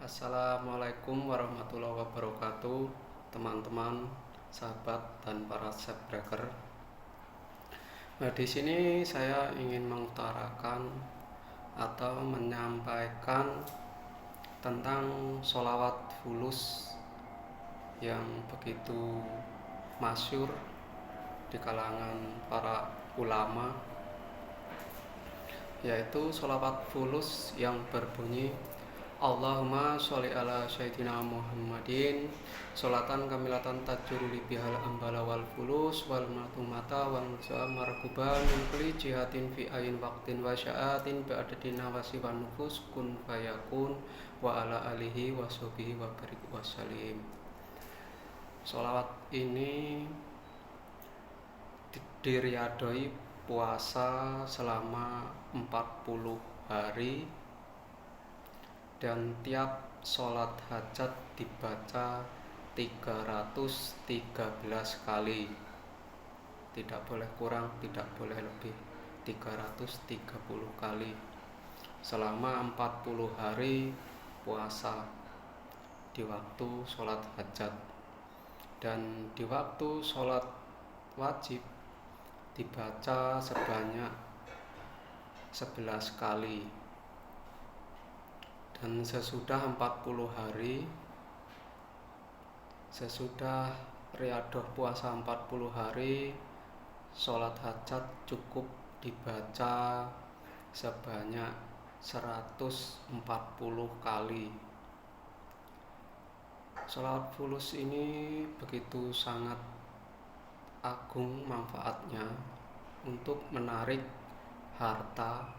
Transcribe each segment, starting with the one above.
Assalamualaikum warahmatullahi wabarakatuh, teman-teman, sahabat dan para subscriber. Nah, di sini saya ingin mengutarakan atau menyampaikan tentang sholawat fulus yang begitu masyhur di kalangan para ulama, yaitu sholawat fulus yang berbunyi Allahumma sholli ala sayyidina Muhammadin sholatan kamilatan tajuruli bihal ambala wal fulus wal matumata wal musa markuban min kulli jihatin fi ayin waqtin wa sya'atin bi'adadin nawasi wa nufus kun fayakun wa ala alihi wa sahbihi wa barik wa salim. Sholawat ini diriadoi puasa selama 40 hari dan tiap sholat hajat dibaca 313 kali, tidak boleh kurang, tidak boleh lebih, 330 kali selama 40 hari puasa di waktu sholat hajat. Dan di waktu sholat wajib dibaca sebanyak 11 kali. Dan sesudah 40 hari, sesudah riadoh puasa 40 hari, sholat hajat cukup dibaca sebanyak 140 kali. Sholawat fulus ini begitu sangat agung manfaatnya untuk menarik harta,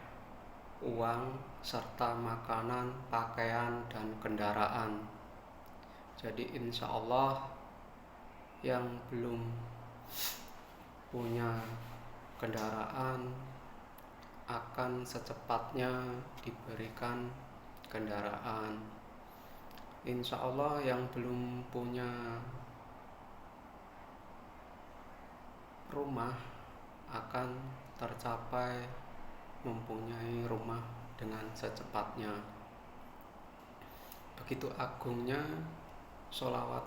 uang, serta makanan, pakaian, dan kendaraan. Jadi insya Allah yang belum punya kendaraan akan secepatnya diberikan kendaraan. Insya Allah yang belum punya rumah akan tercapai mempunyai rumah dengan secepatnya. Begitu agungnya sholawat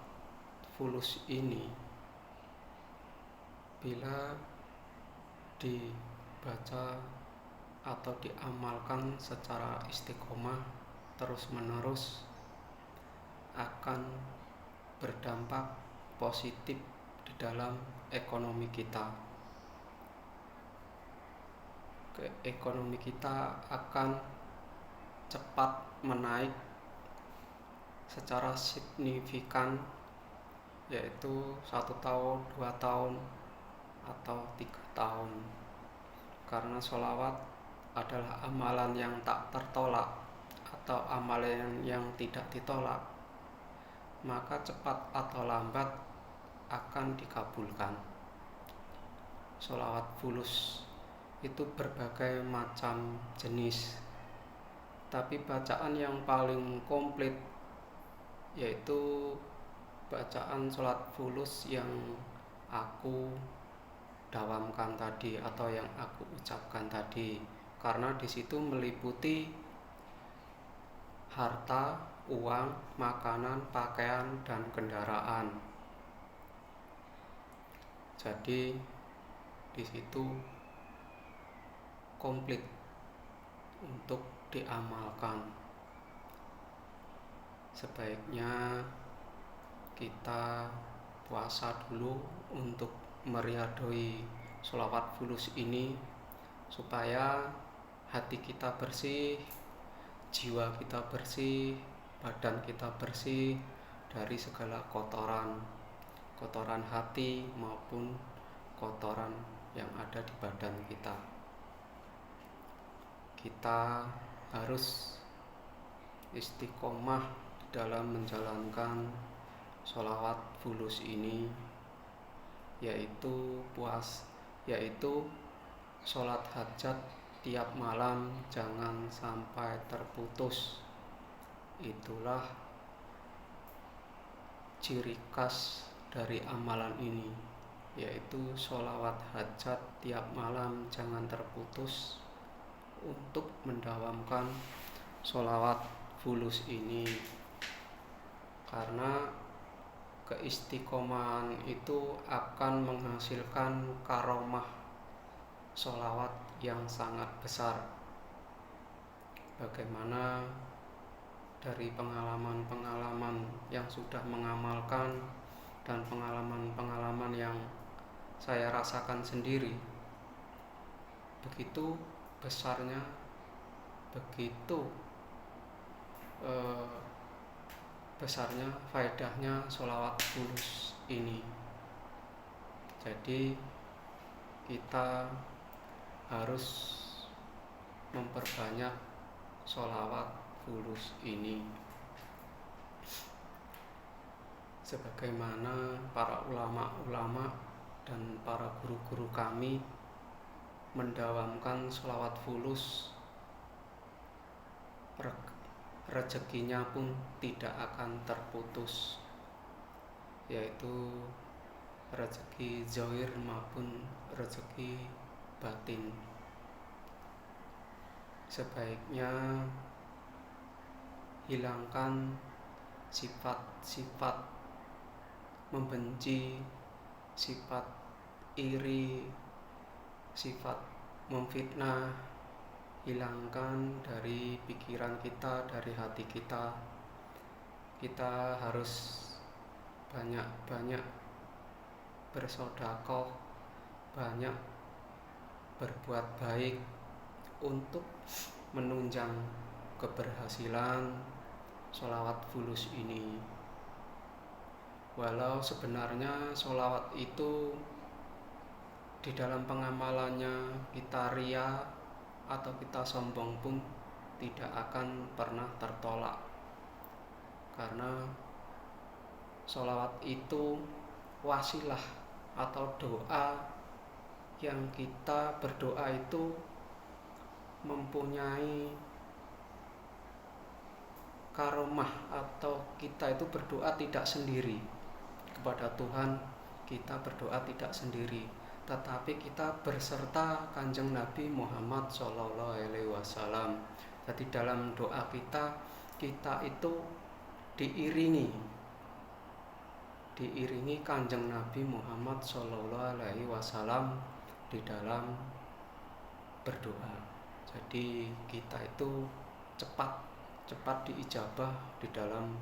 fulus ini bila dibaca atau diamalkan secara istiqomah terus menerus akan berdampak positif di dalam ekonomi kita. Ekonomi kita akan cepat menaik secara signifikan, yaitu 1 tahun, 2 tahun, atau 3 tahun. Karena sholawat adalah amalan yang tak tertolak atau amalan yang tidak ditolak, maka cepat atau lambat akan dikabulkan. Sholawat fulus itu berbagai macam jenis, tapi bacaan yang paling komplit yaitu bacaan sholat fulus yang aku dawamkan tadi atau yang aku ucapkan tadi, karena di situ meliputi harta, uang, makanan, pakaian, dan kendaraan. Jadi di situ komplit untuk diamalkan. Sebaiknya kita puasa dulu untuk meriadoi sholawat fulus ini supaya hati kita bersih, jiwa kita bersih, badan kita bersih dari segala kotoran hati maupun kotoran yang ada di badan kita. Kita harus istiqomah dalam menjalankan sholawat fulus ini, yaitu sholat hajat tiap malam jangan sampai terputus. Itulah ciri khas dari amalan ini, yaitu sholawat hajat tiap malam jangan terputus untuk mendawamkan sholawat fulus ini. karena keistiqomahan itu akan menghasilkan karomah sholawat yang sangat besar. Bagaimana dari pengalaman-pengalaman yang sudah mengamalkan dan pengalaman-pengalaman yang saya rasakan sendiri, begitu besarnya, begitu besarnya faedahnya sholawat fulus ini. Jadi kita harus memperbanyak sholawat fulus ini, sebagaimana para ulama-ulama dan para guru-guru kami mendawamkan sholawat fulus, rezekinya pun tidak akan terputus, yaitu rezeki zahir maupun rezeki batin. Sebaiknya hilangkan sifat-sifat membenci, sifat iri, sifat memfitnah, hilangkan dari pikiran kita, dari hati kita. Kita harus banyak-banyak bersedekah, banyak berbuat baik untuk menunjang keberhasilan sholawat fulus ini. Walau sebenarnya sholawat itu di dalam pengamalannya kita ria atau kita sombong pun tidak akan pernah tertolak, karena sholawat itu wasilah atau doa yang kita berdoa itu mempunyai karomah, atau kita itu berdoa tidak sendiri kepada Tuhan. Kita berdoa tidak sendiri, tetapi kita berserta Kanjeng Nabi Muhammad SAW. Jadi dalam doa kita itu diiringi Kanjeng Nabi Muhammad SAW di dalam berdoa. Jadi kita itu cepat diijabah di dalam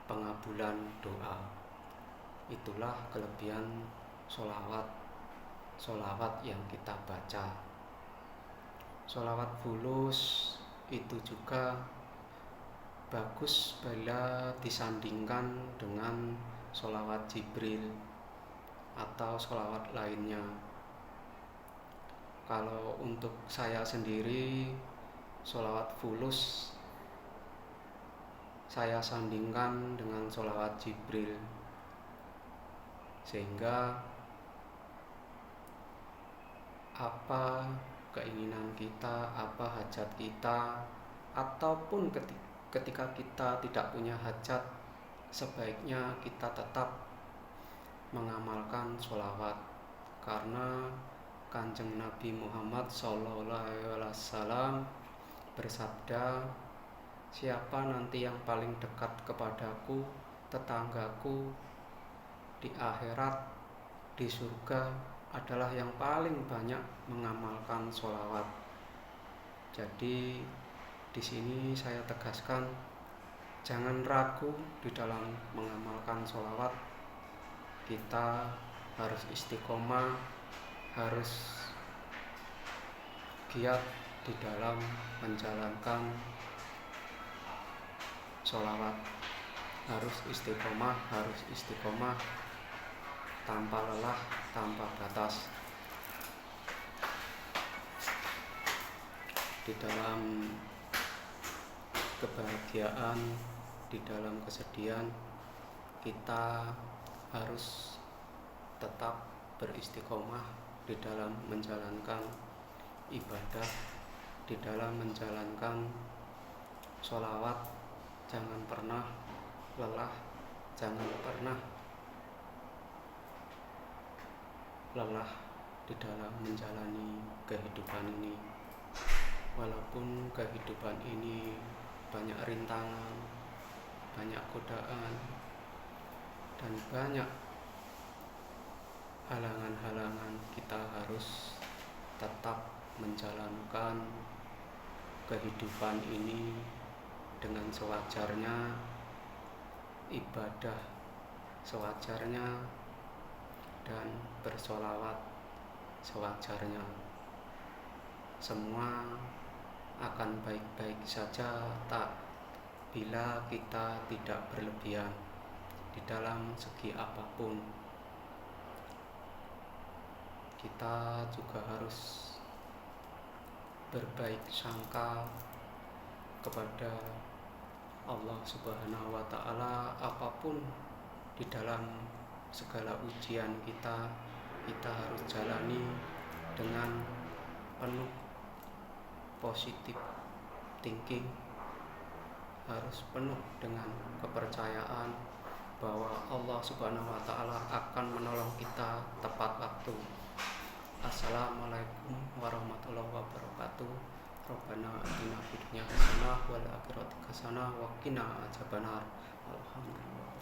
pengabulan doa. Itulah kelebihan sholawat yang kita baca. Sholawat fulus itu juga bagus bila disandingkan dengan sholawat Jibril atau sholawat lainnya. Kalau untuk saya sendiri, sholawat fulus saya sandingkan dengan sholawat Jibril, sehingga apa keinginan kita, apa hajat kita, ataupun ketika kita tidak punya hajat, sebaiknya kita tetap mengamalkan sholawat, karena Kanjeng Nabi Muhammad SAW bersabda, siapa nanti yang paling dekat kepadaku, tetanggaku di akhirat, di surga, adalah yang paling banyak mengamalkan sholawat. Jadi di sini saya tegaskan, jangan ragu di dalam mengamalkan sholawat. Kita harus istiqomah, harus giat di dalam menjalankan sholawat. Harus istiqomah tanpa lelah, tanpa batas. Di dalam kebahagiaan, di dalam kesedihan, kita harus tetap beristiqomah di dalam menjalankan ibadah, di dalam menjalankan sholawat. Jangan pernah lelah, jangan pernah lelah di dalam menjalani kehidupan ini. Walaupun kehidupan ini banyak rintangan, banyak godaan, dan banyak halangan-halangan, kita harus tetap menjalankan kehidupan ini dengan sewajarnya, ibadah sewajarnya, dan bersolawat sewajarnya. Semua akan baik-baik saja tak bila kita tidak berlebihan di dalam segi apapun. Kita juga harus berbaik sangka kepada Allah Subhanahu wa Ta'ala. Apapun di dalam segala ujian kita harus jalani dengan penuh positif thinking, harus penuh dengan kepercayaan bahwa Allah Subhanahu wa Ta'ala akan menolong kita tepat waktu. Assalamualaikum warahmatullahi wabarakatuh. Rabbana atina fid dunya hasanah wal akhirati hasanah wa qina adzabannar. Alhamdulillah.